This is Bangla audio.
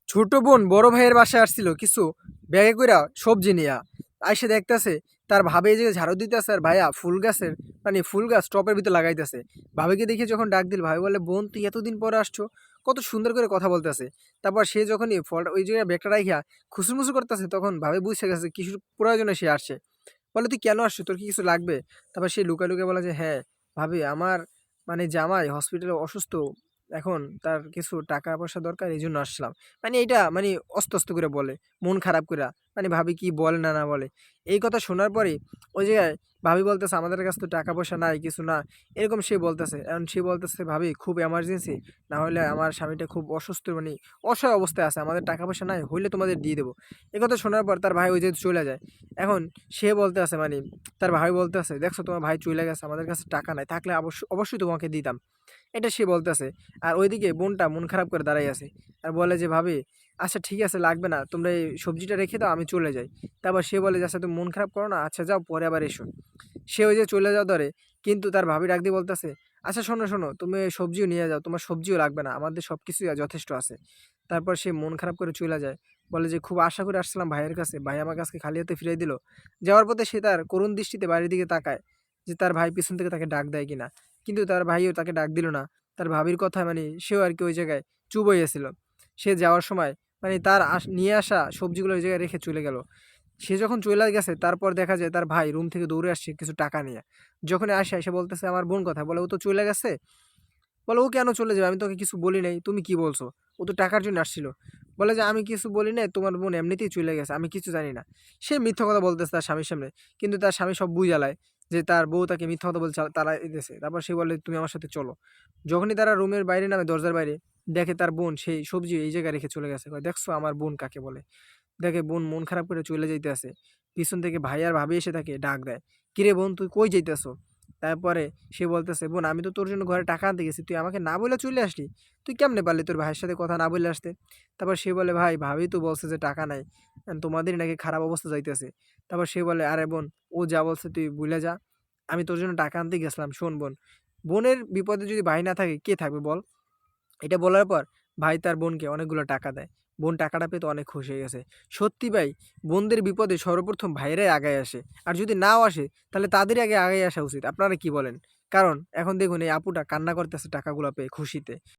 ছোট বোন বড় ভাইয়ের বাসায় আসছিল কিছু ব্যাগে কইরা সবজি নিয়া। আইসা দেখতাছে তার ভাবি এই যে ঝাড়ু দিতেছে আর ভাইয়া ফুল গাছের মানে ফুল গাছ টপের ভিতর লাগাইতেছে। ভাবিকে দেখে যখন ডাক দিল ভাবি বলে, বোন তুই এতদিন পরে আসছো, কত সুন্দর করে কথা বলতেছে। তারপর সে যখনই ফলটা ওই জায়গায় ব্যাগটা রাখিয়া খুসুমুসু করতেছে তখন ভাবি বুঝে গেছে কিছুর প্রয়োজনে সে আসছে। বলে, তুই কেন আসছো, তোর কি কিছু লাগবে? তারপর সে লুকায় লুকায় বলে যে, হ্যাঁ ভাবি আমার মানে জামাই হসপিটালে অসুস্থ, এখন তার কিছু টাকা পয়সা দরকার, এই জন্য আসলাম। মানে এটা মানে অস্তে আস্তে করে বলে, মন খারাপ কইরা। মানে ভাবি কি বলে না বলে। এই কথা শোনার পরেই ওই জায়গায় ভাবি বলতেছে, আমাদের কাছে তো টাকা পয়সা নাই, কিছু না। এরকম সে বলতেছে। এখন সে বলতেছে, ভাবি খুব এমার্জেন্সি, না হলে আমার স্বামীটা খুব অসুস্থ, মানে অসহায় অবস্থায় আছে। আমাদের টাকা পয়সা নাই, হইলে তোমাদের দিয়ে দেবো। এই কথা শোনার পর তার ভাই ওই যে চলে যায়। এখন সে বলতে আছে মানে তার ভাই বলতে আছে, দেখছো তোমার ভাই চলে গেছে, আমাদের কাছে টাকা নাই, থাকলে অবশ্যই তোমাকে দিতাম। এটা সে বলতেছে। আর ওইদিকে বোনটা মন খারাপ করে দাঁড়ায় আছে। আর বলে যে, ভাবি আচ্ছা ঠিক আছে লাগবে না, তোমরা এই সবজিটা রেখে দাও, আমি চলে যাই। তারপর সে বলে যে, আচ্ছা তুমি মন খারাপ করো না, আচ্ছা যাও পরে আবার এসো। সে ওই যে চলে যাওয়া ধরে, কিন্তু তার ভাবি ডাক দিয়ে বলতেছে, আচ্ছা শোনো শোনো, তুমি এই সবজিও নিয়ে যাও, তোমার সবজিও লাগবে না, আমাদের সব কিছুই যথেষ্ট আছে। তারপর সে মন খারাপ করে চলে যায়। বলে যে, খুব আশা করে আসছিলাম ভাইয়ের কাছে, ভাই আমার কাছে খালি হাতে ফিরিয়ে দিল। যাওয়ার পথে সে তার করুণ দৃষ্টিতে বাড়ির দিকে তাকায়, যে তার ভাই পিছন থেকে তাকে ডাক দেয় কিনা। কিন্তু তার ভাইও তাকে ডাক দিল না। তার ভাবির কথা মানে সেও আরকি ওই জায়গায় চুপ হয়ে গেছিল। সে যাওয়ার সময় মানে তার নিয়ে আসা সবজিগুলো ওই জায়গায় রেখে চলে গেল। সে যখন চইলা গেছে তারপর দেখা যায় তার ভাই রুম থেকে দৌড়ে আসছে কিছু টাকা নিয়ে। যখনই আসে এসে বলতেছে, আমার বোন কোথায়? বলে, ও তো চইলা গেছে। বলে, ও কেন চলে যাবে? আমি তোকে কিছু বলি নাই। তুমি কি বলছো? ও তো টাকার জন্য আসছিল। বলে যে, আমি কিছু বলি নাই, তোমার বোন এমনিতেই চইলা গেছে। আমি কিছু জানি না। সে মিথ্যা কথা বলতেছে তার স্বামীর সামনে। কিন্তু তার স্বামী সব বুইঝা যে তার বউ তাকে মিথ্যা কথা বলে তাড়ায় দিতেছে। তারপর সে বলে, তুমি আমার সাথে চলো। যখনই তারা রুমের বাইরে নামে দরজার বাইরে, দেখে তার বোন সেই সবজি এই জায়গায় রেখে চলে গেছে। কয়, দেখছো আমার বোন কাকে বলে? দেখে বোন মন খারাপ করে চইলা যাইতেছে। পিছন থেকে ভাই আর ভাবি এসে তাকে ডাক দেয়। কিরে বোন তুই কই যাইতেছো? তারপরে সে বলতেছে, বোন আমি তো তোর জন্য ঘরে টাকা আনতে গেছি। তুই আমাকে না বইলা চইলে আসলি? তুই কেমনে পারলি তোর ভাইয়ের সাথে কথা না বইলে আসতে? তারপর সে বলে, ভাই ভাবি তো বলছে যে টাকা নাই। তোমাদেরই নাকি খারাপ অবস্থা যাইতেছে। তারপর সে বলে, আরে বোন ও যা বলছে তুই ভুইলা যা। আমি তোর জন্য টাকা আনতে গেছিলাম। শোন বোন, বোনের বিপদে যদি ভাই না থাকে কে থাকবে বল? এটা বলার পর ভাই তার বোনকে অনেকগুলো টাকা দেয়। বোন টাকাটা পেয়ে তো অনেক খুশি হয়ে গেছে। সত্যি ভাই, বোনদের বিপদে সর্বপ্রথম ভাইয়েরাই আগায় আসে। আর যদি নাও আসে তাহলে তাদেরই আগে আগায় আসা উচিত। আপনারা কি বলেন? কারণ এখন দেখুন এই আপুটা কান্না করতেছে টাকাগুলা পেয়ে খুশিতে।